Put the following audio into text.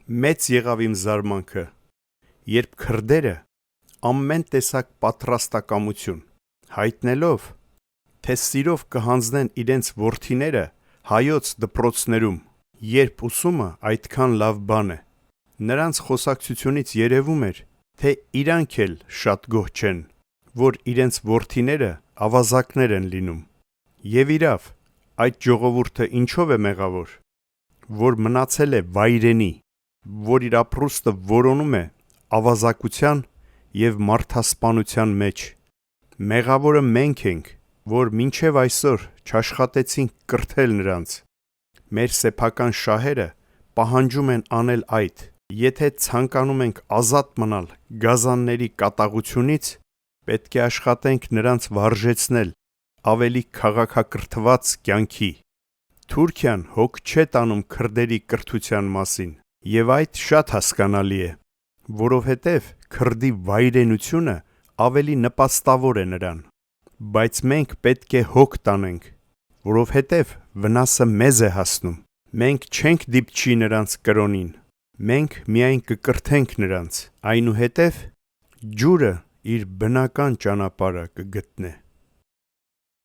Մեծ եղավ իմ զարմանքը, երբ քրդերը ամեն տեսակ պատրաստակամություն հայտնելով, թե սիրով կհանձնեն իրենց որդիները հայոց դպրոցներում, երբ ուսումը այդքան լավ բան է, նրանց խոսակցությունից երևում էր, թե իրանք էլ շատ գոհ չեն, որ իրենց որդիները ավազակներ են լինում, և իրավ, այդ ժողովուրդը ինչով է մեղավոր, որ մնացել է վայրենի, որ իր ապրուստը որոնում է ավազակության և մարդասպանության մեջ, մեղավորը մենք ենք, որ մինչև այսօր չաշխատեցինք կրթել նրանց, մեր սեփական շահերը պահանջում են անել այդ, եթե ցանկանում ենք ազատ մնալ գազանների կատաղությունից, պետք է աշխատենք նրանց վարժեցնել ավելի քաղաքակրթված կյանքի, Թուրքիան հոգ չէ տանում քրդերի կրթության մասին, և այդ շատ հասկանալի է, որովհետև քրդի վայրենությունը ավելի նպաստավոր է նրան, բայց մենք պետք է հոգ տանենք, որովհետև վնասը մեզ է հասնում, մենք չենք դիպչի նրանց կրոնին, մենք միայն կկրթենք նրանց, այնուհետև ջուրը իր բնական ճանապարհը կգտնե։